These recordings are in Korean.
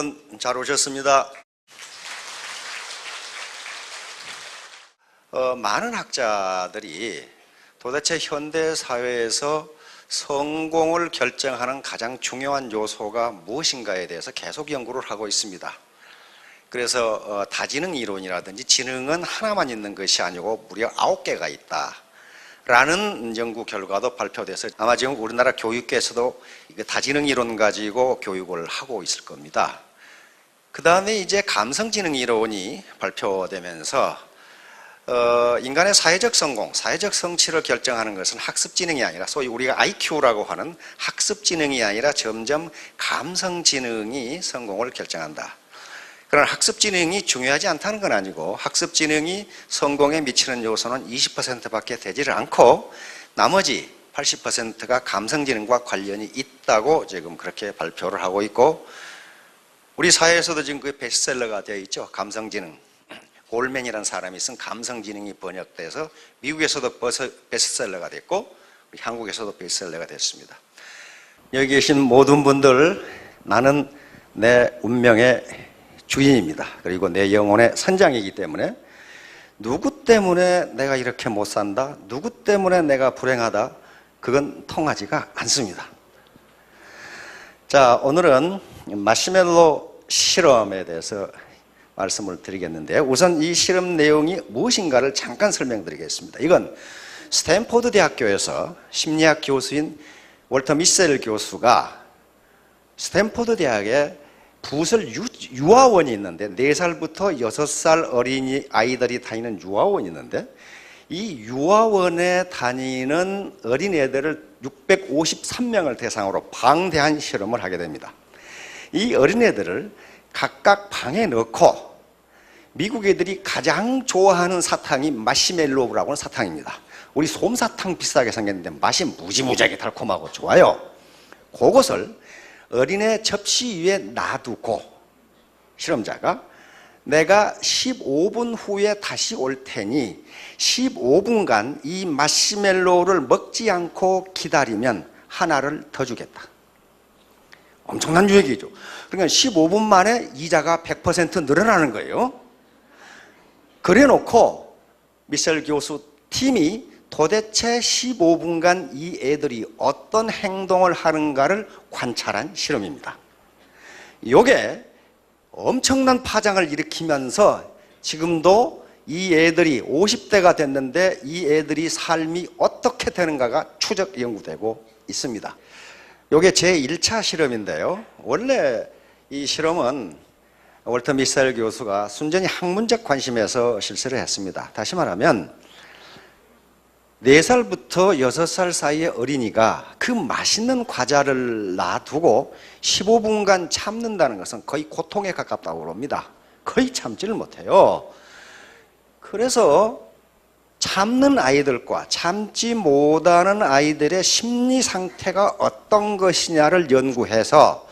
여러분 잘 오셨습니다. 많은 학자들이 도대체 현대 사회에서 성공을 결정하는 가장 중요한 요소가 무엇인가에 대해서 계속 연구를 하고 있습니다. 그래서 다지능 이론이라든지 지능은 하나만 있는 것이 아니고 무려 9개가 있다 라는 연구 결과도 발표돼서 아마 지금 우리나라 교육계에서도 다지능 이론 가지고 교육을 하고 있을 겁니다. 그 다음에 이제 감성지능 이론이 발표되면서 인간의 사회적 성공, 사회적 성취를 결정하는 것은 학습지능이 아니라 소위 우리가 IQ라고 하는 학습지능이 아니라 점점 감성지능이 성공을 결정한다. 그러나 학습지능이 중요하지 않다는 건 아니고 학습지능이 성공에 미치는 요소는 20%밖에 되지를 않고 나머지 80%가 감성지능과 관련이 있다고 지금 그렇게 발표를 하고 있고, 우리 사회에서도 지금 그 베스트셀러가 되어 있죠. 감성지능. 골맨이라는 사람이 쓴 감성지능이 번역돼서 미국에서도 베스트셀러가 됐고 우리 한국에서도 베스트셀러가 됐습니다. 여기 계신 모든 분들, 나는 내 운명의 주인입니다. 그리고 내 영혼의 선장이기 때문에 누구 때문에 내가 이렇게 못 산다, 누구 때문에 내가 불행하다, 그건 통하지가 않습니다. 자, 오늘은 마시멜로 실험에 대해서 말씀을 드리겠는데요. 우선 이 실험 내용이 무엇인가를 잠깐 설명드리겠습니다. 이건 스탠포드 대학교에서 심리학 교수인 월터 미셀 교수가 스탠포드 대학에 부설 유아원이 있는데 4살부터 6살 어린이 아이들이 다니는 유아원이 있는데 이 유아원에 다니는 어린애들을 653명을 대상으로 방대한 실험을 하게 됩니다. 이 어린애들을 각각 방에 넣고 미국 애들이 가장 좋아하는 사탕이 마시멜로우라고 하는 사탕입니다. 우리 솜사탕 비슷하게 생겼는데 맛이 무지무지하게 달콤하고 좋아요. 그것을 어린애 접시 위에 놔두고 실험자가 내가 15분 후에 다시 올 테니 15분간 이 마시멜로우를 먹지 않고 기다리면 하나를 더 주겠다. 엄청난 유익이죠. 그러니까 15분 만에 이자가 100% 늘어나는 거예요. 그래 놓고 미셀 교수 팀이 도대체 15분간 이 애들이 어떤 행동을 하는가를 관찰한 실험입니다. 이게 엄청난 파장을 일으키면서 지금도 이 애들이 50대가 됐는데 이 애들이 삶이 어떻게 되는가가 추적 연구되고 있습니다. 이게 제1차 실험인데요. 원래 이 실험은 월터 미셀 교수가 순전히 학문적 관심에서 실시를 했습니다. 다시 말하면 4살부터 6살 사이의 어린이가 그 맛있는 과자를 놔두고 15분간 참는다는 것은 거의 고통에 가깝다고 합니다. 거의 참지를 못해요. 그래서 참는 아이들과 참지 못하는 아이들의 심리 상태가 어떤 것이냐를 연구해서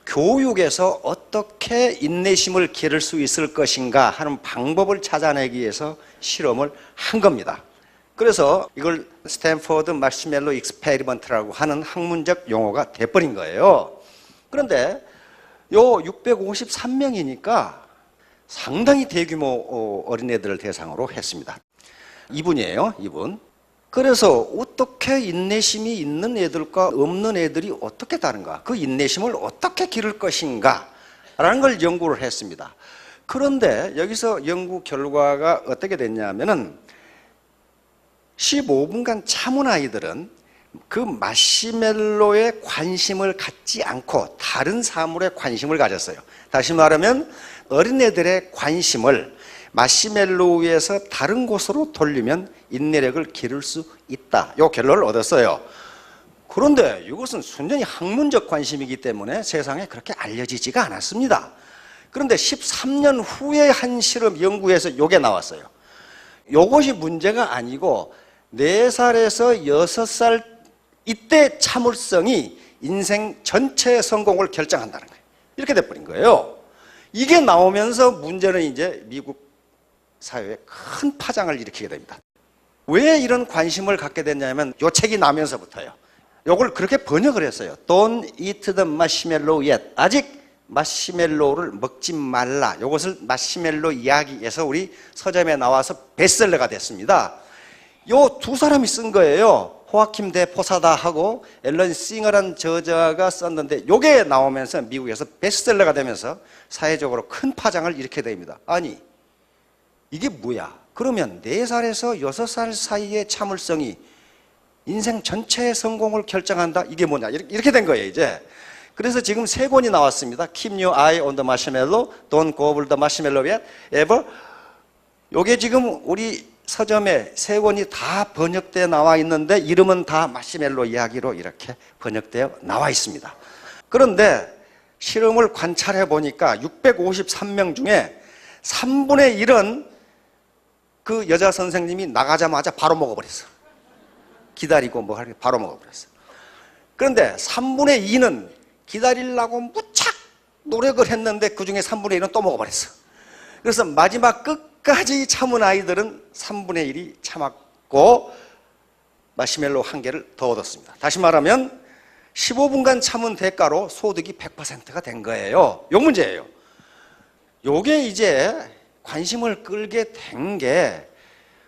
교육에서 어떻게 인내심을 기를 수 있을 것인가 하는 방법을 찾아내기 위해서 실험을 한 겁니다. 그래서 이걸 스탠포드 마시멜로 익스페리먼트라고 하는 학문적 용어가 돼버린 거예요. 그런데 요 653명이니까 상당히 대규모 어린애들을 대상으로 했습니다. 이분이에요, 이분. 그래서 어떻게 인내심이 있는 애들과 없는 애들이 어떻게 다른가, 그 인내심을 어떻게 기를 것인가 라는 걸 연구를 했습니다. 그런데 여기서 연구 결과가 어떻게 됐냐면은 15분간 참은 아이들은 그 마시멜로에 관심을 갖지 않고 다른 사물에 관심을 가졌어요. 다시 말하면 어린애들의 관심을 마시멜로우에서 다른 곳으로 돌리면 인내력을 기를 수 있다. 이 결론을 얻었어요. 그런데 이것은 순전히 학문적 관심이기 때문에 세상에 그렇게 알려지지가 않았습니다. 그런데 13년 후에 한 실험 연구에서 이게 나왔어요. 이것이 문제가 아니고 4살에서 6살 이때 참을성이 인생 전체의 성공을 결정한다는 거예요. 이렇게 돼버린 거예요. 이게 나오면서 문제는 이제 미국 사회에 큰 파장을 일으키게 됩니다. 왜 이런 관심을 갖게 됐냐면 이 책이 나면서부터요. 이걸 그렇게 번역을 했어요. Don't eat the marshmallow yet. 아직 마시멜로우를 먹지 말라. 이것을 마시멜로 이야기에서 우리 서점에 나와서 베스트셀러가 됐습니다. 요 두 사람이 쓴 거예요. 호아킴 대 포사다하고 앨런 싱어라는 저자가 썼는데 요게 나오면서 미국에서 베스트셀러가 되면서 사회적으로 큰 파장을 일으키게 됩니다. 아니 이게 뭐야? 그러면 4살에서 6살 사이의 참을성이 인생 전체의 성공을 결정한다? 이게 뭐냐? 이렇게 된 거예요 이제. 그래서 지금 3권이 나왔습니다. Keep your eye on the marshmallow, Don't go over the marshmallow yet, ever. 요게 지금 우리 서점에 3권이 다 번역되어 나와 있는데 이름은 다 마시멜로 이야기로 이렇게 번역되어 나와 있습니다. 그런데 실험을 관찰해 보니까 653명 중에 3분의 1은 그 여자 선생님이 나가자마자 바로 먹어버렸어. 기다리고 뭐 할 게 바로 먹어버렸어. 그런데 3분의 2는 기다리려고 무척 노력을 했는데 그 중에 3분의 1은 또 먹어버렸어. 그래서 마지막 끝까지 참은 아이들은 3분의 1이 참았고 마시멜로 1개를 더 얻었습니다. 다시 말하면 15분간 참은 대가로 소득이 100%가 된 거예요. 요 문제예요. 요게 이제 관심을 끌게 된 게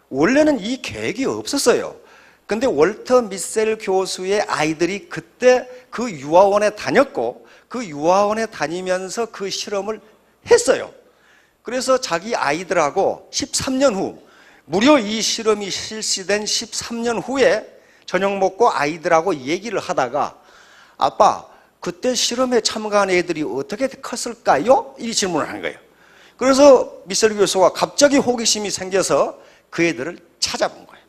원래는 이 계획이 없었어요. 근데 월터 미셀 교수의 아이들이 그때 그 유아원에 다녔고 그 유아원에 다니면서 그 실험을 했어요. 그래서 자기 아이들하고 13년 후 무려 이 실험이 실시된 13년 후에 저녁 먹고 아이들하고 얘기를 하다가 아빠 그때 실험에 참가한 애들이 어떻게 컸을까요? 이 질문을 한 거예요. 그래서 미셀 교수가 갑자기 호기심이 생겨서 그 애들을 찾아본 거예요.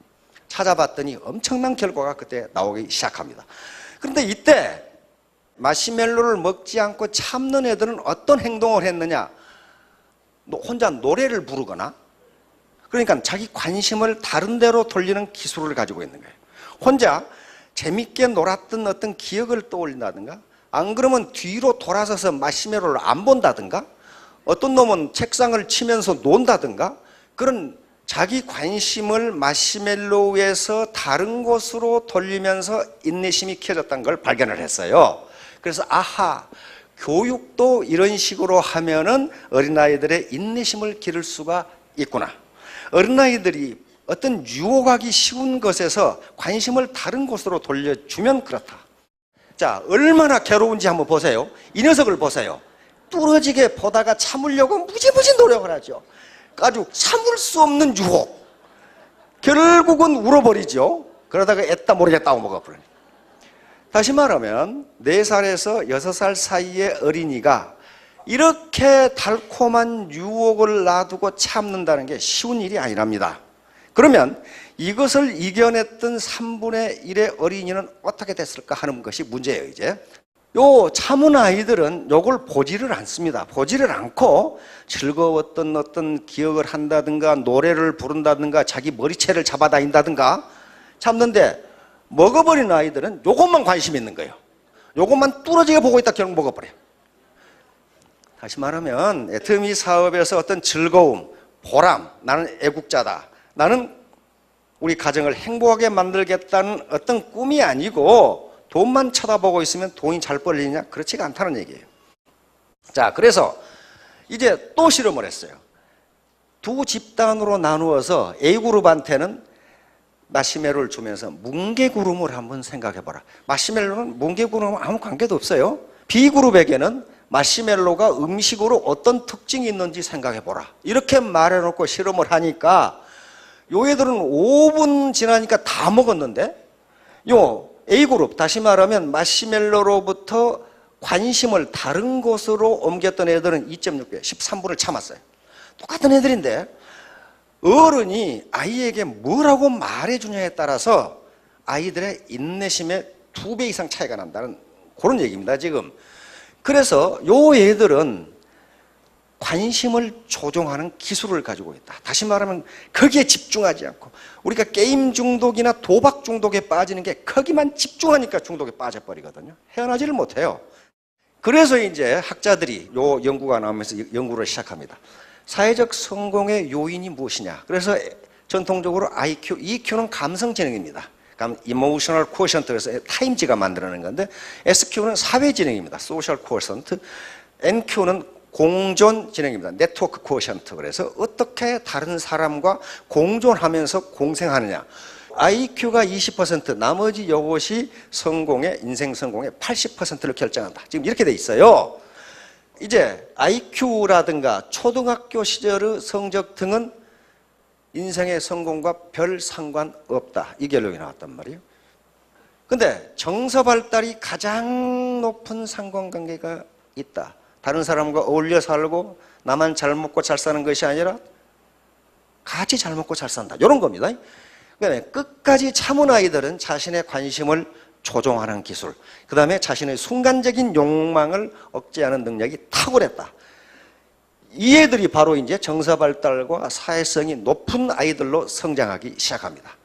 찾아봤더니 엄청난 결과가 그때 나오기 시작합니다. 그런데 이때 마시멜로를 먹지 않고 참는 애들은 어떤 행동을 했느냐? 혼자 노래를 부르거나 그러니까 자기 관심을 다른 데로 돌리는 기술을 가지고 있는 거예요. 혼자 재밌게 놀았던 어떤 기억을 떠올린다든가 안 그러면 뒤로 돌아서서 마시멜로를 안 본다든가 어떤 놈은 책상을 치면서 논다든가 그런 자기 관심을 마시멜로우에서 다른 곳으로 돌리면서 인내심이 키워졌다는 걸 발견을 했어요. 그래서 아하, 교육도 이런 식으로 하면은 어린아이들의 인내심을 기를 수가 있구나. 어린아이들이 어떤 유혹하기 쉬운 것에서 관심을 다른 곳으로 돌려주면 그렇다. 자, 얼마나 괴로운지 한번 보세요. 이 녀석을 보세요. 뚫어지게 보다가 참으려고 무지무지 노력을 하죠. 아주 참을 수 없는 유혹. 결국은 울어버리죠. 그러다가 애따 모르겠다고 먹어버려요. 다시 말하면 4살에서 6살 사이의 어린이가 이렇게 달콤한 유혹을 놔두고 참는다는 게 쉬운 일이 아니랍니다. 그러면 이것을 이겨냈던 3분의 1의 어린이는 어떻게 됐을까 하는 것이 문제예요. 이제 요 참은 아이들은 요걸 보지를 않습니다. 보지를 않고 즐거웠던 어떤 기억을 한다든가 노래를 부른다든가 자기 머리채를 잡아다닌다든가 참는데 먹어버린 아이들은 요것만 관심 있는 거예요. 요것만 뚫어지게 보고 있다 결국 먹어버려요. 다시 말하면 애터미 사업에서 어떤 즐거움, 보람, 나는 애국자다. 나는 우리 가정을 행복하게 만들겠다는 어떤 꿈이 아니고 돈만 쳐다보고 있으면 돈이 잘 벌리냐? 그렇지가 않다는 얘기예요. 자, 그래서 이제 또 실험을 했어요. 두 집단으로 나누어서 A그룹한테는 마시멜로를 주면서 뭉게구름을 한번 생각해봐라. 마시멜로는 뭉게구름은 아무 관계도 없어요. B그룹에게는 마시멜로가 음식으로 어떤 특징이 있는지 생각해보라. 이렇게 말해놓고 실험을 하니까 요 애들은 5분 지나니까 다 먹었는데 요 A그룹, 다시 말하면 마시멜로로부터 관심을 다른 곳으로 옮겼던 애들은 2.6배, 13분을 참았어요. 똑같은 애들인데 어른이 아이에게 뭐라고 말해주냐에 따라서 아이들의 인내심에 2배 이상 차이가 난다는 그런 얘기입니다, 지금. 그래서 요 애들은 관심을 조종하는 기술을 가지고 있다. 다시 말하면 거기에 집중하지 않고 우리가 게임 중독이나 도박 중독에 빠지는 게 거기만 집중하니까 중독에 빠져버리거든요. 헤어나지를 못해요. 그래서 이제 학자들이 요 연구가 나오면서 연구를 시작합니다. 사회적 성공의 요인이 무엇이냐. 그래서 전통적으로 IQ, EQ는 감성지능입니다. Emotional Quotient, 그래서 타임지가 만들어낸 건데 SQ는 사회지능입니다. Social Quotient. NQ는 공존 지능입니다. 네트워크 코어션트. 그래서 어떻게 다른 사람과 공존하면서 공생하느냐. IQ가 20%, 나머지 이것이 성공의, 인생 성공의 80%를 결정한다. 지금 이렇게 돼 있어요. 이제 IQ라든가 초등학교 시절의 성적 등은 인생의 성공과 별 상관없다. 이 결론이 나왔단 말이에요. 근데 정서 발달이 가장 높은 상관관계가 있다. 다른 사람과 어울려 살고 나만 잘 먹고 잘 사는 것이 아니라 같이 잘 먹고 잘 산다. 이런 겁니다. 그다음에 끝까지 참은 아이들은 자신의 관심을 조종하는 기술, 그 다음에 자신의 순간적인 욕망을 억제하는 능력이 탁월했다. 이 애들이 바로 이제 정서 발달과 사회성이 높은 아이들로 성장하기 시작합니다.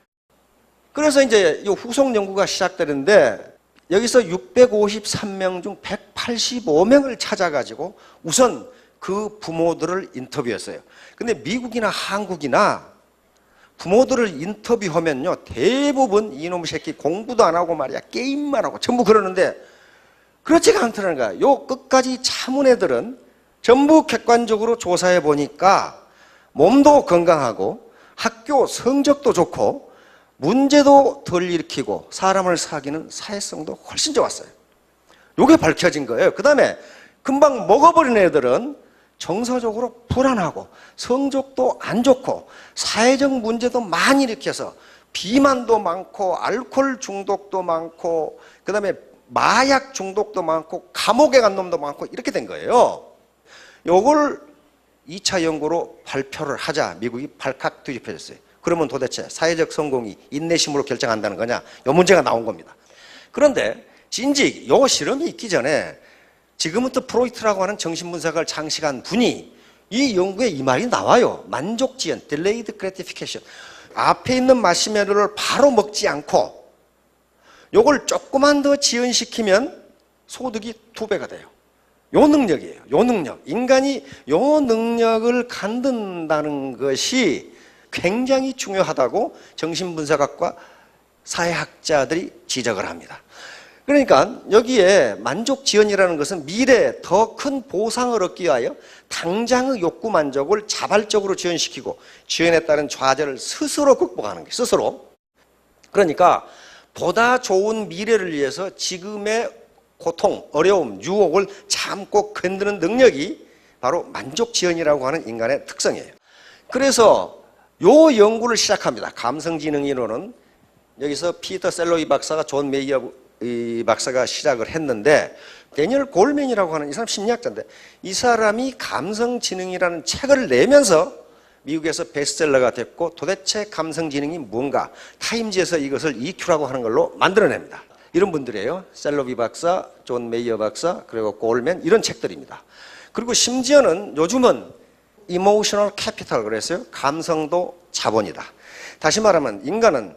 그래서 이제 이 후속 연구가 시작되는데 여기서 653명 중 185명을 찾아가지고 우선 그 부모들을 인터뷰했어요. 근데 미국이나 한국이나 부모들을 인터뷰하면요, 대부분 이놈의 새끼 공부도 안 하고 말이야, 게임만 하고 전부 그러는데 그렇지가 않더라는 거야. 요 끝까지 참은 애들은 전부 객관적으로 조사해 보니까 몸도 건강하고 학교 성적도 좋고 문제도 덜 일으키고 사람을 사귀는 사회성도 훨씬 좋았어요. 요게 밝혀진 거예요. 그 다음에 금방 먹어버린 애들은 정서적으로 불안하고 성적도 안 좋고 사회적 문제도 많이 일으켜서 비만도 많고 알코올 중독도 많고 그 다음에 마약 중독도 많고 감옥에 간 놈도 많고 이렇게 된 거예요. 요걸 2차 연구로 발표를 하자 미국이 발칵 뒤집혀졌어요. 그러면 도대체 사회적 성공이 인내심으로 결정한다는 거냐? 요 문제가 나온 겁니다. 그런데 진즉 요 실험이 있기 전에 지금부터 프로이트라고 하는 정신분석을 장식한 분이 이 연구에 이 말이 나와요. 만족지연, delayed gratification. 앞에 있는 마시멜로를 바로 먹지 않고 요걸 조금만 더 지연시키면 소득이 2배가 돼요. 요 능력이에요. 요 능력. 인간이 요 능력을 갖는다는 것이 굉장히 중요하다고 정신분석학과 사회학자들이 지적을 합니다. 그러니까 여기에 만족지연이라는 것은 미래에 더 큰 보상을 얻기 위하여 당장의 욕구 만족을 자발적으로 지연시키고 지연에 따른 좌절을 스스로 극복하는 거예요. 스스로. 그러니까 보다 좋은 미래를 위해서 지금의 고통, 어려움, 유혹을 참고 견디는 능력이 바로 만족지연이라고 하는 인간의 특성이에요. 그래서 요 연구를 시작합니다. 감성지능이론은 여기서 피터 셀로이 박사가 존 메이어 이 박사가 시작을 했는데 데니얼 골맨이라고 하는 이 사람 심리학자인데 이 사람이 감성지능이라는 책을 내면서 미국에서 베스트셀러가 됐고 도대체 감성지능이 뭔가 타임지에서 이것을 EQ라고 하는 걸로 만들어냅니다. 이런 분들이에요. 셀로비 박사, 존 메이어 박사, 그리고 골맨 이런 책들입니다. 그리고 심지어는 요즘은 이모셔널 캐피탈 그랬어요. 감성도 자본이다. 다시 말하면 인간은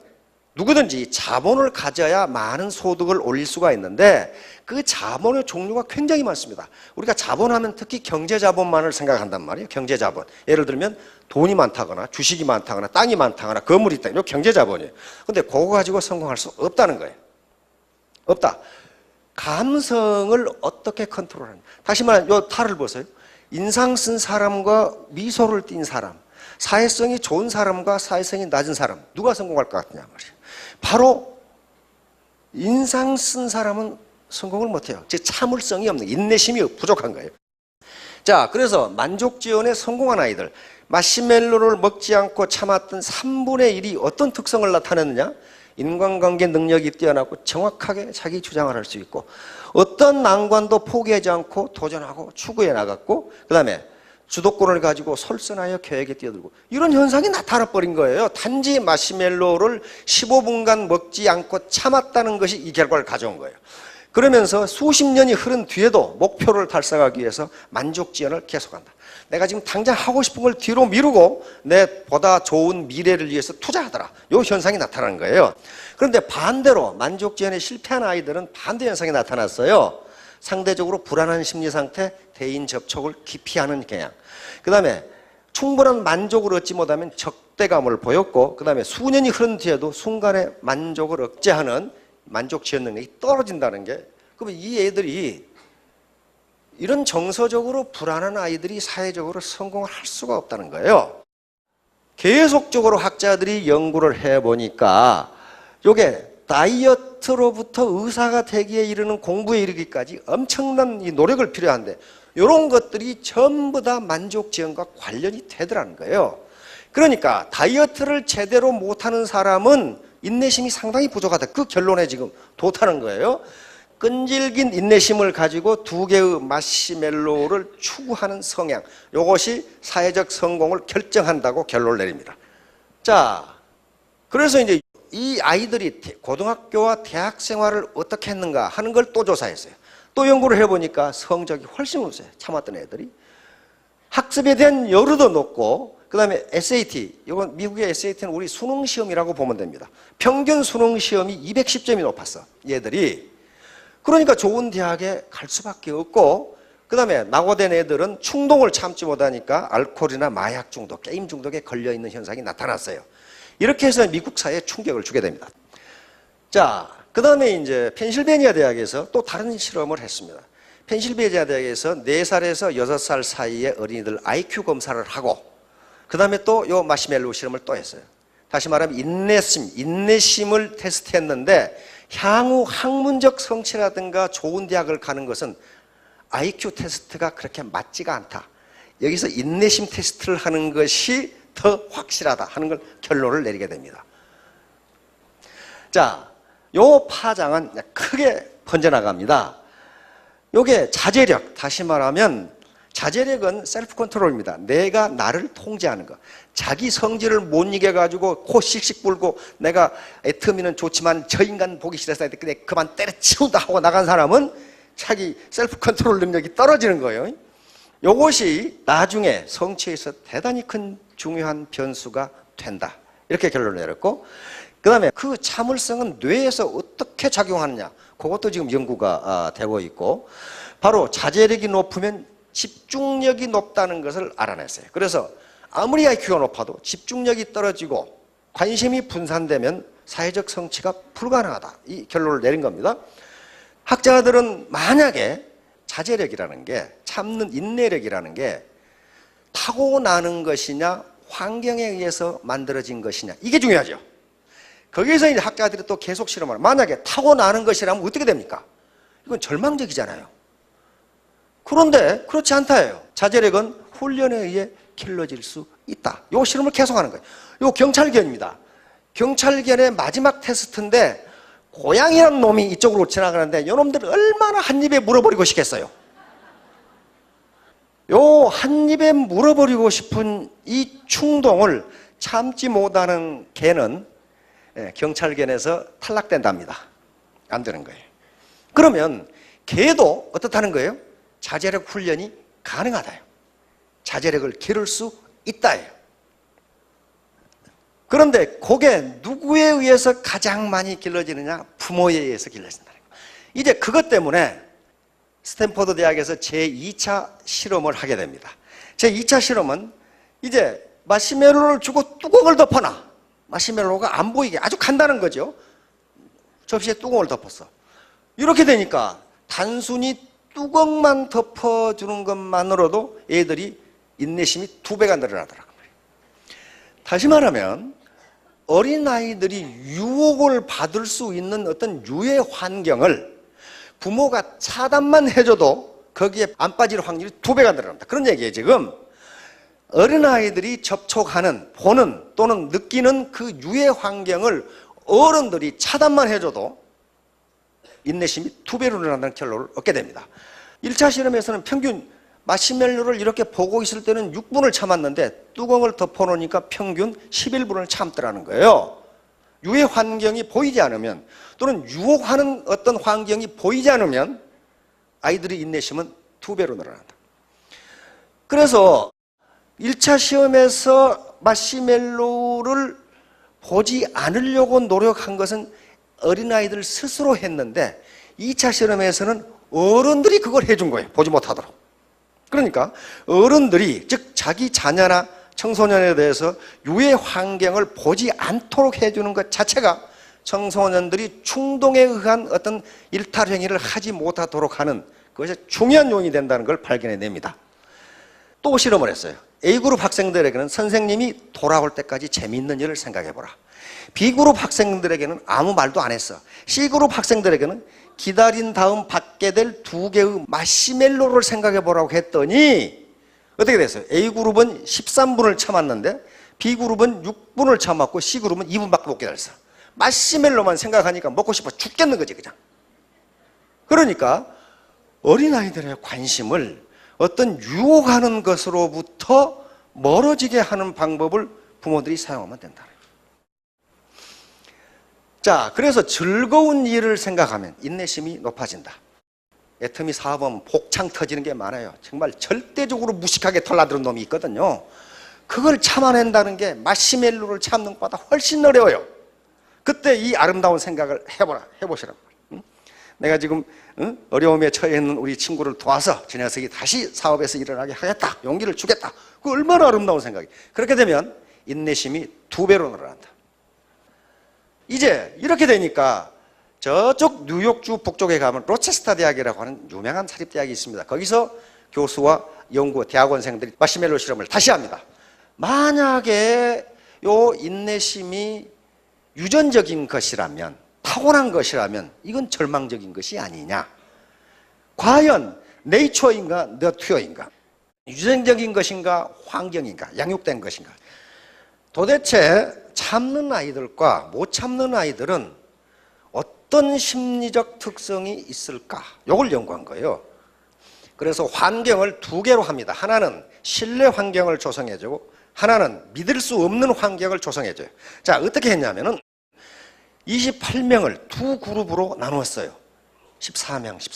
누구든지 자본을 가져야 많은 소득을 올릴 수가 있는데 그 자본의 종류가 굉장히 많습니다. 우리가 자본하면 특히 경제자본만을 생각한단 말이에요. 경제자본. 예를 들면 돈이 많다거나 주식이 많다거나 땅이 많다거나 건물이 있다. 이거 경제자본이에요. 근데 그거 가지고 성공할 수 없다는 거예요. 없다. 감성을 어떻게 컨트롤하는가. 다시 말하면 요 탈을 보세요. 인상 쓴 사람과 미소를 띈 사람, 사회성이 좋은 사람과 사회성이 낮은 사람, 누가 성공할 것 같냐 말이에요. 바로 인상 쓴 사람은 성공을 못해요. 즉 참을성이 없는, 인내심이 부족한 거예요. 자, 그래서 만족지연에 성공한 아이들, 마시멜로를 먹지 않고 참았던 3분의 1이 어떤 특성을 나타내느냐? 인간관계 능력이 뛰어나고 정확하게 자기 주장을 할 수 있고 어떤 난관도 포기하지 않고 도전하고 추구해 나갔고 그 다음에 주도권을 가지고 솔선하여 계획에 뛰어들고 이런 현상이 나타나 버린 거예요. 단지 마시멜로를 15분간 먹지 않고 참았다는 것이 이 결과를 가져온 거예요. 그러면서 수십 년이 흐른 뒤에도 목표를 달성하기 위해서 만족지연을 계속한다. 내가 지금 당장 하고 싶은 걸 뒤로 미루고 내 보다 좋은 미래를 위해서 투자하더라. 이 현상이 나타나는 거예요. 그런데 반대로 만족지연에 실패한 아이들은 반대 현상이 나타났어요. 상대적으로 불안한 심리 상태, 대인 접촉을 기피하는 경향. 그 다음에 충분한 만족을 얻지 못하면 적대감을 보였고 그 다음에 수년이 흐른 뒤에도 순간의 만족을 억제하는 만족지연 능력이 떨어진다는 게, 그러면 이 애들이 이런 정서적으로 불안한 아이들이 사회적으로 성공을 할 수가 없다는 거예요. 계속적으로 학자들이 연구를 해보니까 이게 다이어트로부터 의사가 되기에 이르는 공부에 이르기까지 엄청난 이 노력을 필요한데 이런 것들이 전부 다 만족 지형과 관련이 되더라는 거예요. 그러니까 다이어트를 제대로 못하는 사람은 인내심이 상당히 부족하다. 그 결론에 지금 도달하는 거예요. 끈질긴 인내심을 가지고 2개의 마시멜로우를 추구하는 성향, 이것이 사회적 성공을 결정한다고 결론을 내립니다. 자, 그래서 이제 이 아이들이 고등학교와 대학 생활을 어떻게 했는가 하는 걸 또 조사했어요. 또 연구를 해보니까 성적이 훨씬 우수해요. 참았던 애들이. 학습에 대한 여유도 높고, 그 다음에 SAT, 이건 미국의 SAT는 우리 수능시험이라고 보면 됩니다. 평균 수능시험이 210점이 높았어, 얘들이. 그러니까 좋은 대학에 갈 수밖에 없고, 그 다음에 낙오된 애들은 충동을 참지 못하니까 알코올이나 마약 중독, 게임 중독에 걸려있는 현상이 나타났어요. 이렇게 해서 미국 사회에 충격을 주게 됩니다. 자, 그 다음에 이제 펜실베니아 대학에서 또 다른 실험을 했습니다. 펜실베니아 대학에서 4살에서 6살 사이의 어린이들 IQ 검사를 하고, 그 다음에 또 요 마시멜로우 실험을 또 했어요. 다시 말하면 인내심을 테스트했는데, 향후 학문적 성취라든가 좋은 대학을 가는 것은 IQ 테스트가 그렇게 맞지가 않다. 여기서 인내심 테스트를 하는 것이 더 확실하다 하는 걸 결론을 내리게 됩니다. 자, 요 파장은 크게 번져나갑니다. 요게 자제력, 다시 말하면 자제력은 셀프 컨트롤입니다. 내가 나를 통제하는 것. 자기 성질을 못 이겨가지고 코 씩씩 불고 내가 애터미는 좋지만 저 인간 보기 싫어서 그냥 그만 때려치운다 하고 나간 사람은 자기 셀프 컨트롤 능력이 떨어지는 거예요. 이것이 나중에 성취에서 대단히 큰 중요한 변수가 된다. 이렇게 결론을 내렸고, 그 다음에 그 참을성은 뇌에서 어떻게 작용하느냐, 그것도 지금 연구가 되고 있고, 바로 자제력이 높으면 집중력이 높다는 것을 알아냈어요. 그래서 아무리 IQ가 높아도 집중력이 떨어지고 관심이 분산되면 사회적 성취가 불가능하다. 이 결론을 내린 겁니다. 학자들은 만약에 자제력이라는 게, 참는 인내력이라는 게 타고나는 것이냐 환경에 의해서 만들어진 것이냐, 이게 중요하죠. 거기에서 이제 학자들이 또 계속 실험을, 만약에 타고나는 것이라면 어떻게 됩니까? 이건 절망적이잖아요. 그런데 그렇지 않다예요. 자제력은 훈련에 의해 길러질 수 있다. 이 실험을 계속하는 거예요. 이 경찰견입니다. 경찰견의 마지막 테스트인데 고양이라는 놈이 이쪽으로 지나가는데 이놈들 얼마나 한 입에 물어버리고 싶겠어요. 요 한 입에 물어버리고 싶은 이 충동을 참지 못하는 개는 경찰견에서 탈락된답니다. 안 되는 거예요. 그러면 개도 어떻다는 거예요? 자제력 훈련이 가능하다요. 자제력을 기를 수 있다예요. 그런데 그게 누구에 의해서 가장 많이 길러지느냐? 부모에 의해서 길러진다는 거예요. 이제 그것 때문에 스탠퍼드 대학에서 제2차 실험을 하게 됩니다. 제2차 실험은 이제 마시멜로를 주고 뚜껑을 덮어놔. 마시멜로가 안 보이게, 아주 간단한 거죠. 접시에 뚜껑을 덮었어. 이렇게 되니까 단순히 뚜껑만 덮어주는 것만으로도 애들이 인내심이 2배가 늘어나더라고요. 다시 말하면 어린아이들이 유혹을 받을 수 있는 어떤 유해 환경을 부모가 차단만 해줘도 거기에 안 빠질 확률이 2배가 늘어납니다. 그런 얘기예요. 지금 어린아이들이 접촉하는, 보는 또는 느끼는 그 유해 환경을 어른들이 차단만 해줘도 인내심이 2배로 늘어난다는 결론을 얻게 됩니다. 1차 실험에서는 평균 마시멜로를 이렇게 보고 있을 때는 6분을 참았는데 뚜껑을 덮어놓으니까 평균 11분을 참더라는 거예요. 유해 환경이 보이지 않으면, 또는 유혹하는 어떤 환경이 보이지 않으면 아이들의 인내심은 2배로 늘어난다. 그래서 1차 시험에서 마시멜로를 보지 않으려고 노력한 것은 어린아이들 스스로 했는데 2차 실험에서는 어른들이 그걸 해준 거예요. 보지 못하도록. 그러니까 어른들이, 즉 자기 자녀나 청소년에 대해서 유해 환경을 보지 않도록 해주는 것 자체가 청소년들이 충동에 의한 어떤 일탈 행위를 하지 못하도록 하는 그것이 중요한 요인이 된다는 걸 발견해냅니다. 또 실험을 했어요. A그룹 학생들에게는 선생님이 돌아올 때까지 재미있는 일을 생각해보라. B그룹 학생들에게는 아무 말도 안 했어. C그룹 학생들에게는 기다린 다음 받게 될 2개의 마시멜로를 생각해보라고 했더니 어떻게 됐어요? A그룹은 13분을 참았는데 B그룹은 6분을 참았고 C그룹은 2분밖에 못 기다렸어. 마시멜로만 생각하니까 먹고 싶어 죽겠는 거지 그냥. 그러니까 어린아이들의 관심을 어떤 유혹하는 것으로부터 멀어지게 하는 방법을 부모들이 사용하면 된다. 자, 그래서 즐거운 일을 생각하면 인내심이 높아진다. 애터미 사업은 복창 터지는 게 많아요. 정말 절대적으로 무식하게 털나드는 놈이 있거든요. 그걸 참아낸다는 게 마시멜로를 참는 것보다 훨씬 어려워요. 그때 이 아름다운 생각을 해보시란 말이에요. 내가 지금 어려움에 처해 있는 우리 친구를 도와서 저 녀석이 다시 사업에서 일어나게 하겠다. 용기를 주겠다. 그 얼마나 아름다운 생각이. 그렇게 되면 인내심이 2배로 늘어난다. 이제 이렇게 되니까 저쪽 뉴욕주 북쪽에 가면 로체스터 대학이라고 하는 유명한 사립대학이 있습니다. 거기서 교수와 연구 대학원생들이 마시멜로 실험을 다시 합니다. 만약에 요 인내심이 유전적인 것이라면, 타고난 것이라면 이건 절망적인 것이 아니냐. 과연 네이처인가 너튜어인가, 유전적인 것인가 환경인가, 양육된 것인가. 도대체 참는 아이들과 못 참는 아이들은 어떤 심리적 특성이 있을까? 이걸 연구한 거예요. 그래서 환경을 2개로 합니다. 하나는 신뢰 환경을 조성해주고 하나는 믿을 수 없는 환경을 조성해줘요. 자, 어떻게 했냐면은 28명을 2그룹으로 나누었어요. 14명씩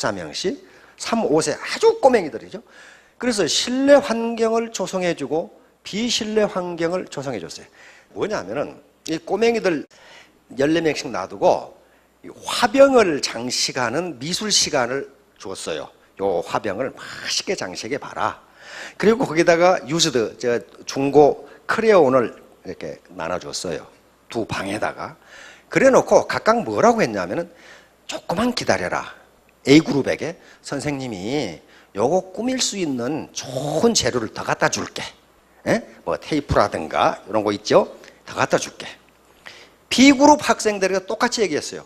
3, 5세 아주 꼬맹이들이죠. 그래서 신뢰 환경을 조성해주고 비신뢰 환경을 조성해줬어요. 뭐냐면은 이 꼬맹이들 14명씩 놔두고 화병을 장식하는 미술 시간을 줬어요. 요 화병을 맛있게 장식해 봐라. 그리고 거기다가 유스드, 중고 크레온을 이렇게 나눠줬어요. 2방에다가. 그래 놓고 각각 뭐라고 했냐면은 조금만 기다려라. A그룹에게 선생님이 요거 꾸밀 수 있는 좋은 재료를 더 갖다 줄게. 뭐 테이프라든가 이런 거 있죠? 더 갖다 줄게. B그룹 학생들에게 똑같이 얘기했어요.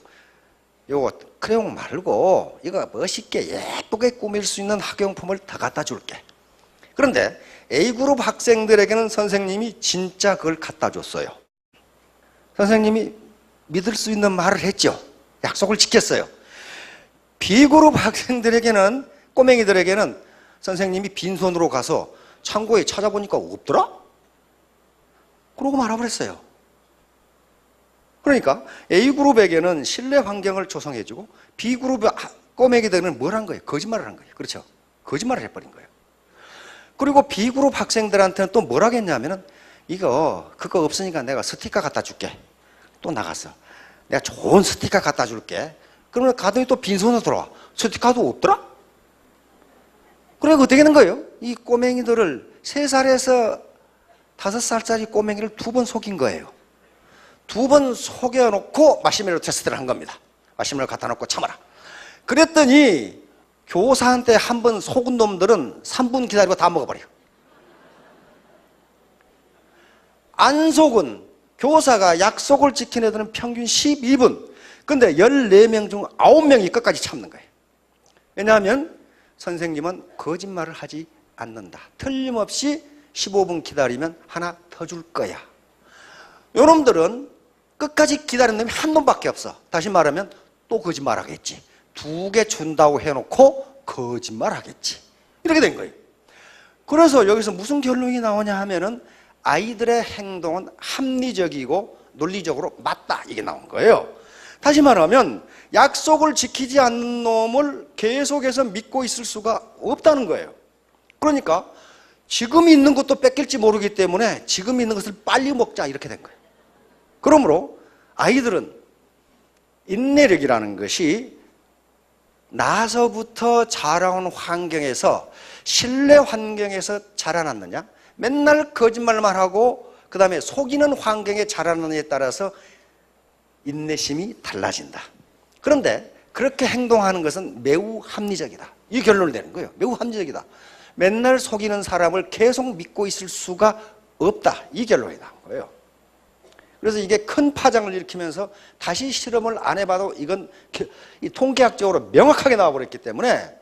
요거 크레용 말고 이거 멋있게 예쁘게 꾸밀 수 있는 학용품을 더 갖다 줄게. 그런데 A그룹 학생들에게는 선생님이 진짜 그걸 갖다 줬어요. 선생님이 믿을 수 있는 말을 했죠. 약속을 지켰어요. B그룹 학생들에게는, 꼬맹이들에게는 선생님이 빈손으로 가서 창고에 찾아보니까 없더라? 그러고 말아버렸어요. 그러니까 A그룹에게는 신뢰 환경을 조성해주고 B그룹 꼬맹이들은 뭘 한 거예요? 거짓말을 한 거예요. 그렇죠? 거짓말을 해버린 거예요. 그리고 B그룹 학생들한테는 또 뭘 하겠냐면은 그거 없으니까 내가 스티커 갖다 줄게. 또 나갔어. 내가 좋은 스티커 갖다 줄게. 그러면 가더니 또 빈손으로 돌아와. 스티커도 없더라? 그래, 어떻게 되는 거예요? 이 꼬맹이들을 3살에서 5살짜리 꼬맹이를 2번 속인 거예요. 2번 속여놓고 마시멜로 테스트를 한 겁니다. 마시멜로 갖다 놓고 참아라. 그랬더니 교사한테 한 번 속은 놈들은 3분 기다리고 다 먹어버려요. 안 속은 교사가 약속을 지킨 애들은 평균 12분. 근데 14명 중 9명이 끝까지 참는 거예요. 왜냐하면 선생님은 거짓말을 하지 않는다. 틀림없이 15분 기다리면 하나 더 줄 거야. 요놈들은 끝까지 기다리는 놈이 한 놈밖에 없어. 다시 말하면 또 거짓말하겠지. 2개 준다고 해놓고 거짓말하겠지. 이렇게 된 거예요. 그래서 여기서 무슨 결론이 나오냐 하면은 아이들의 행동은 합리적이고 논리적으로 맞다, 이게 나온 거예요. 다시 말하면 약속을 지키지 않는 놈을 계속해서 믿고 있을 수가 없다는 거예요. 그러니까 지금 있는 것도 뺏길지 모르기 때문에 지금 있는 것을 빨리 먹자, 이렇게 된 거예요. 그러므로 아이들은 인내력이라는 것이 나서부터 자라온 환경에서, 신뢰 환경에서 자라났느냐, 맨날 거짓말만 하고 그 다음에 속이는 환경에 자라느냐에 따라서 인내심이 달라진다. 그런데 그렇게 행동하는 것은 매우 합리적이다. 이 결론이 되는 거예요. 매우 합리적이다. 맨날 속이는 사람을 계속 믿고 있을 수가 없다. 이 결론이 나온 거예요. 그래서 이게 큰 파장을 일으키면서 다시 실험을 안 해봐도 이건 통계학적으로 명확하게 나와버렸기 때문에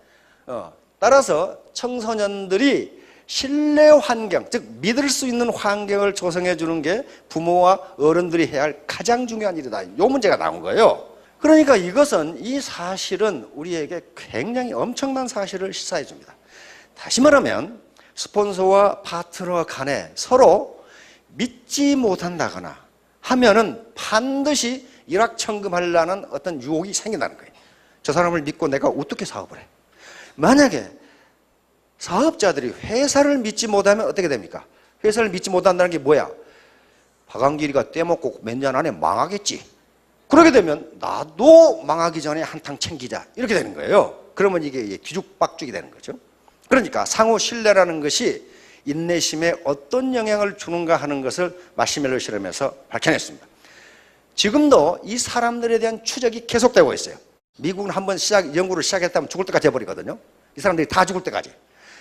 따라서 청소년들이 신뢰 환경, 즉 믿을 수 있는 환경을 조성해 주는 게 부모와 어른들이 해야 할 가장 중요한 일이다. 이 문제가 나온 거예요. 그러니까 이것은 이 사실은 우리에게 굉장히 엄청난 사실을 시사해 줍니다. 다시 말하면 스폰서와 파트너 간에 서로 믿지 못한다거나 하면은 반드시 일확천금하려는 어떤 유혹이 생긴다는 거예요. 저 사람을 믿고 내가 어떻게 사업을 해? 만약에 사업자들이 회사를 믿지 못하면 어떻게 됩니까? 회사를 믿지 못한다는 게 뭐야? 박한길이가 떼먹고 몇 년 안에 망하겠지. 그러게 되면 나도 망하기 전에 한탕 챙기자. 이렇게 되는 거예요. 그러면 이게 뒤죽박죽이 되는 거죠. 그러니까 상호 신뢰라는 것이 인내심에 어떤 영향을 주는가 하는 것을 마시멜로 실험에서 밝혀냈습니다. 지금도 이 사람들에 대한 추적이 계속되고 있어요. 미국은 한번 연구를 시작했다면 죽을 때까지 해버리거든요. 이 사람들이 다 죽을 때까지.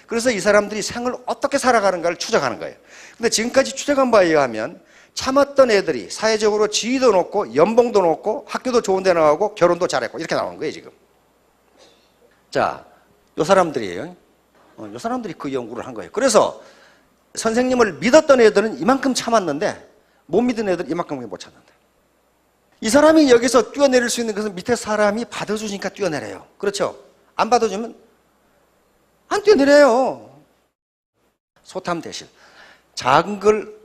그래서 이 사람들이 생을 어떻게 살아가는가를 추적하는 거예요. 근데 지금까지 추적한 바에 의하면 참았던 애들이 사회적으로 지위도 높고 연봉도 높고 학교도 좋은 데 나가고 결혼도 잘했고 이렇게 나오는 거예요 지금. 자, 요 사람들이에요. 요 사람들이 그 연구를 한 거예요. 그래서 선생님을 믿었던 애들은 이만큼 참았는데 못 믿은 애들은 이만큼 못 참는다. 이 사람이 여기서 뛰어내릴 수 있는 것은 밑에 사람이 받아주니까 뛰어내려요. 그렇죠? 안 받아주면 안 뛰어내려요. 소탐 대실. 작은 걸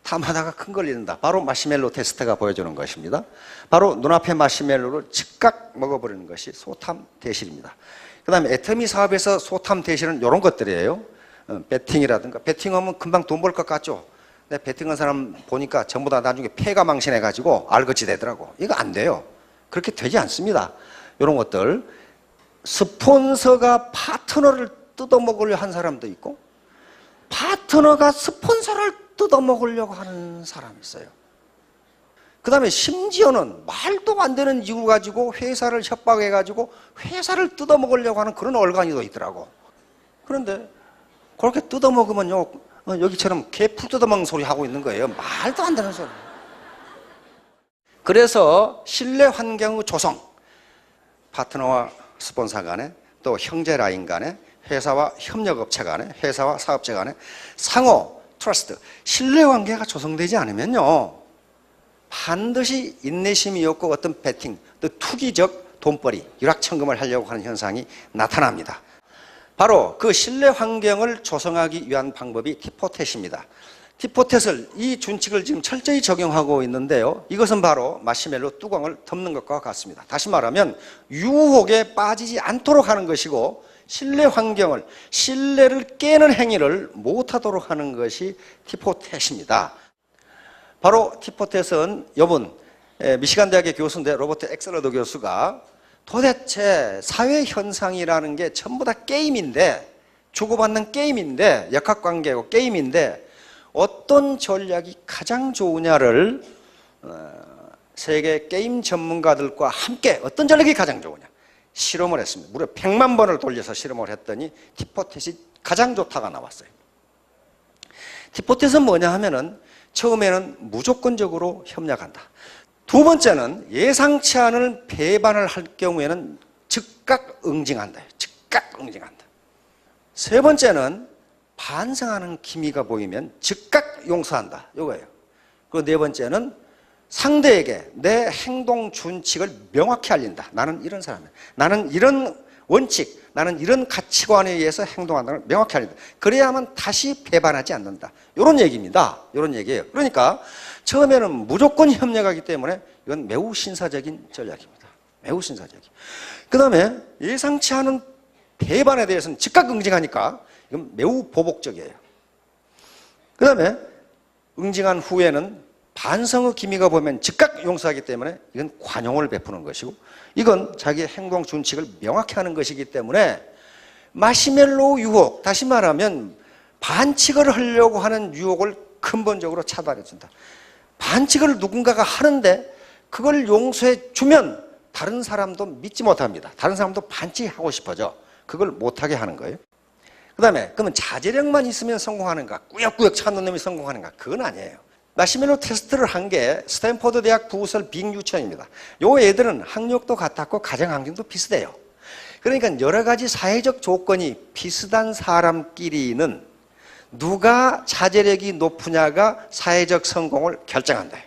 탐하다가 큰 걸 잃는다. 바로 마시멜로 테스트가 보여주는 것입니다. 바로 눈앞에 마시멜로를 즉각 먹어버리는 것이 소탐 대실입니다. 그 다음에 애터미 사업에서 소탐 대실은 이런 것들이에요. 배팅이라든가. 배팅하면 금방 돈 벌 것 같죠? 근데 배팅한 사람 보니까 전부 다 나중에 폐가 망신해가지고 알거지 되더라고. 이거 안 돼요. 그렇게 되지 않습니다. 이런 것들. 스폰서가 파트너를 뜯어먹으려 한 사람도 있고 파트너가 스폰서를 뜯어먹으려고 하는 사람이 있어요. 그 다음에 심지어는 말도 안 되는 이유 가지고 회사를 협박해가지고 회사를 뜯어먹으려고 하는 그런 얼간이도 있더라고. 그런데 그렇게 뜯어먹으면요 여기처럼 개풀 뜯어먹는 소리 하고 있는 거예요. 말도 안 되는 소리. 그래서 신뢰 환경의 조성, 파트너와 스폰서 간에 또 형제 라인 간에 회사와 협력업체 간에 회사와 사업체 간에 상호 트러스트, 신뢰관계가 조성되지 않으면요 반드시 인내심이 없고 어떤 배팅, 또 투기적 돈벌이, 일확천금을 하려고 하는 현상이 나타납니다. 바로 그 신뢰 환경을 조성하기 위한 방법이 티포텟입니다. 티포텟을 이 준칙을 지금 철저히 적용하고 있는데요. 이것은 바로 마시멜로 뚜껑을 덮는 것과 같습니다. 다시 말하면 유혹에 빠지지 않도록 하는 것이고 신뢰 환경을, 신뢰를 깨는 행위를 못하도록 하는 것이 티포텟입니다. 바로 티포텟은 이분 미시간 대학의 교수인데 로버트 엑셀러드 교수가 도대체 사회 현상이라는 게 전부 다 게임인데, 주고받는 게임인데, 역학관계고 게임인데 어떤 전략이 가장 좋으냐를 세계 게임 전문가들과 함께 어떤 전략이 가장 좋으냐 실험을 했습니다. 무려 100만 번을 돌려서 실험을 했더니 티포텟이 가장 좋다가 나왔어요. 티포텟은 뭐냐 하면은 처음에는 무조건적으로 협력한다. 두 번째는 예상치 않은 배반을 할 경우에는 즉각 응징한다. 즉각 응징한다. 세 번째는 반성하는 기미가 보이면 즉각 용서한다. 이거예요. 그리고 네 번째는 상대에게 내 행동 준칙을 명확히 알린다. 나는 이런 사람이야. 나는 이런 원칙, 나는 이런 가치관에 의해서 행동한다는 걸 명확히 알린다. 그래야만 다시 배반하지 않는다. 이런 얘기입니다. 이런 얘기예요. 그러니까 처음에는 무조건 협력하기 때문에 이건 매우 신사적인 전략입니다. 매우 신사적인. 그 다음에 예상치 않은 배반에 대해서는 즉각 응징하니까 이건 매우 보복적이에요. 그 다음에 응징한 후에는 반성의 기미가 보면 즉각 용서하기 때문에 이건 관용을 베푸는 것이고 이건 자기의 행동 준칙을 명확히 하는 것이기 때문에 마시멜로 유혹, 다시 말하면 반칙을 하려고 하는 유혹을 근본적으로 차단해준다. 반칙을 누군가가 하는데 그걸 용서해 주면 다른 사람도 믿지 못합니다. 다른 사람도 반칙하고 싶어져. 그걸 못하게 하는 거예요. 그 다음에 그러면 자제력만 있으면 성공하는가, 꾸역꾸역 찾는 놈이 성공하는가? 그건 아니에요. 마시멜로 테스트를 한 게 스탠포드 대학 부설 빅 유치원입니다. 요 애들은 학력도 같았고 가정 환경도 비슷해요. 그러니까 여러 가지 사회적 조건이 비슷한 사람끼리는 누가 자제력이 높으냐가 사회적 성공을 결정한다.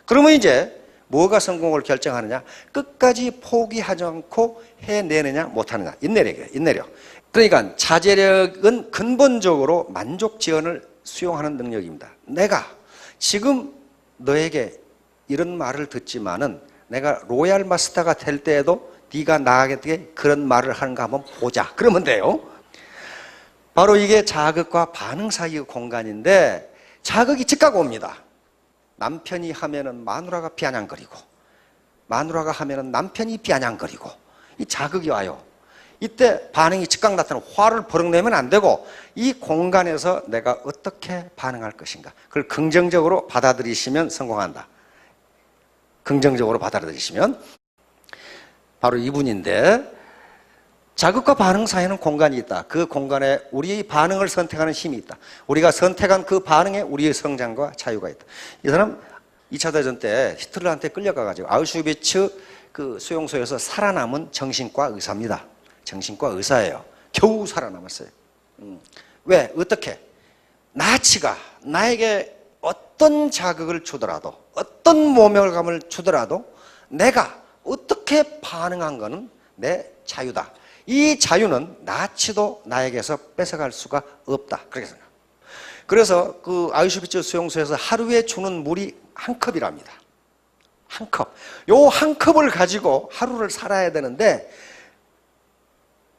그러면 이제 뭐가 성공을 결정하느냐? 끝까지 포기하지 않고 해내느냐 못하느냐. 인내력이에요. 인내력. 그러니까 자제력은 근본적으로 만족 지원을 수용하는 능력입니다. 내가 지금 너에게 이런 말을 듣지만은 내가 로얄 마스터가 될 때에도 네가 나에게 그런 말을 하는가 한번 보자. 그러면 돼요. 바로 이게 자극과 반응 사이의 공간인데 자극이 즉각 옵니다. 남편이 하면은 마누라가 비아냥거리고 마누라가 하면은 남편이 비아냥거리고 이 자극이 와요. 이때 반응이 즉각 나타나고 화를 버럭 내면 안 되고 이 공간에서 내가 어떻게 반응할 것인가 그걸 긍정적으로 받아들이시면 성공한다. 긍정적으로 받아들이시면 바로 이분인데 자극과 반응 사이에는 공간이 있다. 그 공간에 우리의 반응을 선택하는 힘이 있다. 우리가 선택한 그 반응에 우리의 성장과 자유가 있다. 이 사람 2차 대전 때 히틀러한테 끌려가가지고 아우슈비츠 그 수용소에서 살아남은 정신과 의사입니다. 정신과 의사예요. 겨우 살아남았어요. 왜? 어떻게? 나치가 나에게 어떤 자극을 주더라도 어떤 모멸감을 주더라도 내가 어떻게 반응한 것은 내 자유다. 이 자유는 나치도 나에게서 뺏어갈 수가 없다. 그렇게 생각합니다. 그래서 그 아우슈비츠 수용소에서 하루에 주는 물이 한 컵이랍니다. 한 컵. 요 한 컵을 가지고 하루를 살아야 되는데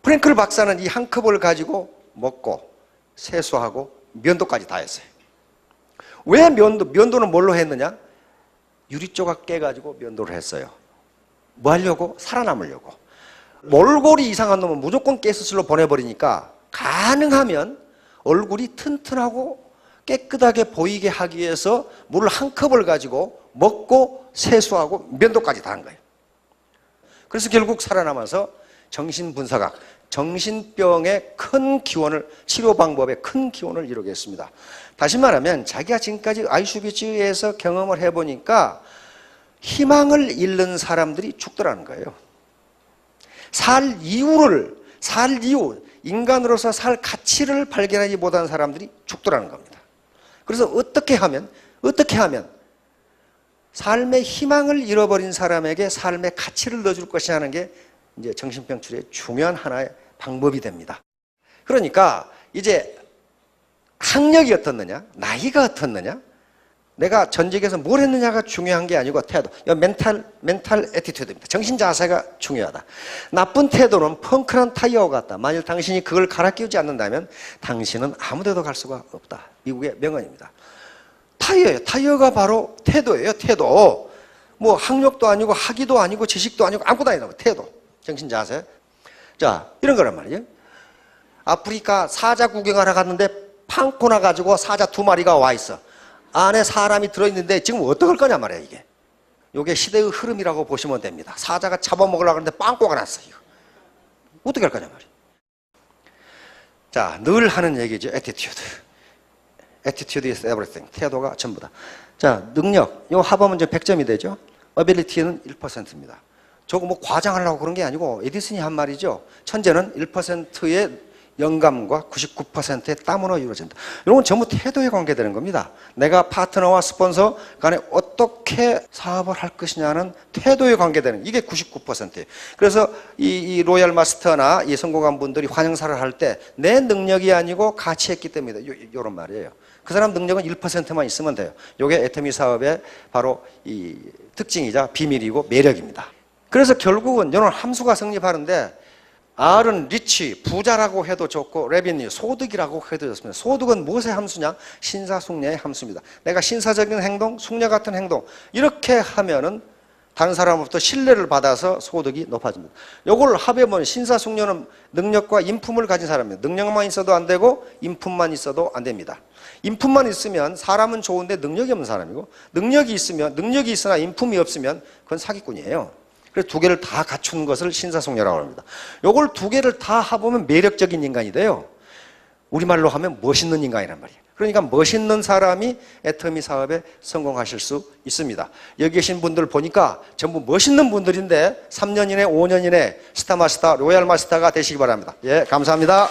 프랭클 박사는 이 한 컵을 가지고 먹고 세수하고 면도까지 다 했어요. 왜 면도는 뭘로 했느냐? 유리조각 깨가지고 면도를 했어요. 뭐 하려고? 살아남으려고. 몰골이 이상한 놈은 무조건 가스실로 보내버리니까 가능하면 얼굴이 튼튼하고 깨끗하게 보이게 하기 위해서 물 한 컵을 가지고 먹고 세수하고 면도까지 다 한 거예요. 그래서 결국 살아남아서 정신분석학, 정신병의 큰 기원을, 치료 방법의 큰 기원을 이루게 했습니다. 다시 말하면 자기가 지금까지 아우슈비츠에서 경험을 해보니까 희망을 잃는 사람들이 죽더라는 거예요. 살 이유, 인간으로서 살 가치를 발견하지 못한 사람들이 죽더라는 겁니다. 그래서 어떻게 하면 삶의 희망을 잃어버린 사람에게 삶의 가치를 넣어줄 것이냐 하는 게 이제 정신병 치료의 중요한 하나의 방법이 됩니다. 그러니까 이제 학력이 어떻느냐, 나이가 어떻느냐, 내가 전직에서 뭘 했느냐가 중요한 게 아니고 태도, 멘탈 애티튜드입니다. 정신 자세가 중요하다. 나쁜 태도는 펑크난 타이어와 같다. 만일 당신이 그걸 갈아 끼우지 않는다면 당신은 아무 데도 갈 수가 없다. 미국의 명언입니다. 타이어예요. 타이어가 바로 태도예요. 태도. 뭐 학력도 아니고 학위도 아니고 지식도 아니고 아무것도 아니다. 태도. 정신 자세. 자, 이런 거란 말이에요. 아프리카 사자 구경하러 갔는데 판코나 가지고 사자 2마리가 와 있어. 안에 사람이 들어있는데 지금 어떡할 거냐 말이에요, 이게. 이게 시대의 흐름이라고 보시면 됩니다. 사자가 잡아먹으려고 하는데 빵꾸가 났어요. 어떻게 할 거냐 말이에요. 자, 늘 하는 얘기죠. attitude. attitude is everything. 태도가 전부다. 자, 능력. 이 합하면 이제 100점이 되죠. ability는 1%입니다. 저거 뭐 과장하려고 그런 게 아니고 에디슨이 한 말이죠. 천재는 1%의 영감과 99%의 땀으로 이루어진다. 이런 건 전부 태도에 관계되는 겁니다. 내가 파트너와 스폰서 간에 어떻게 사업을 할 것이냐는 태도에 관계되는, 이게 99%예요. 그래서 이 로얄 마스터나 이 성공한 분들이 환영사를 할 때 내 능력이 아니고 가치했기 때문이다. 이런 말이에요. 그 사람 능력은 1%만 있으면 돼요. 이게 애터미 사업의 바로 이 특징이자 비밀이고 매력입니다. 그래서 결국은 이런 함수가 성립하는데 R은 리치, 부자라고 해도 좋고 레비뉴, 소득이라고 해도 좋습니다. 소득은 무엇의 함수냐? 신사숙녀의 함수입니다. 내가 신사적인 행동, 숙녀 같은 행동 이렇게 하면은 다른 사람으로부터 신뢰를 받아서 소득이 높아집니다. 이걸 합해보면 신사숙녀는 능력과 인품을 가진 사람입니다. 능력만 있어도 안 되고 인품만 있어도 안 됩니다. 인품만 있으면 사람은 좋은데 능력이 없는 사람이고 능력이 있으나 인품이 없으면 그건 사기꾼이에요. 그래서 두 개를 다 갖춘 것을 신사숙녀라고 합니다. 요걸 두 개를 다 합하면 매력적인 인간이 돼요. 우리말로 하면 멋있는 인간이란 말이에요. 그러니까 멋있는 사람이 애터미 사업에 성공하실 수 있습니다. 여기 계신 분들 보니까 전부 멋있는 분들인데 3년 이내, 5년 이내 스타마스터, 로얄마스터가 되시기 바랍니다. 예, 감사합니다.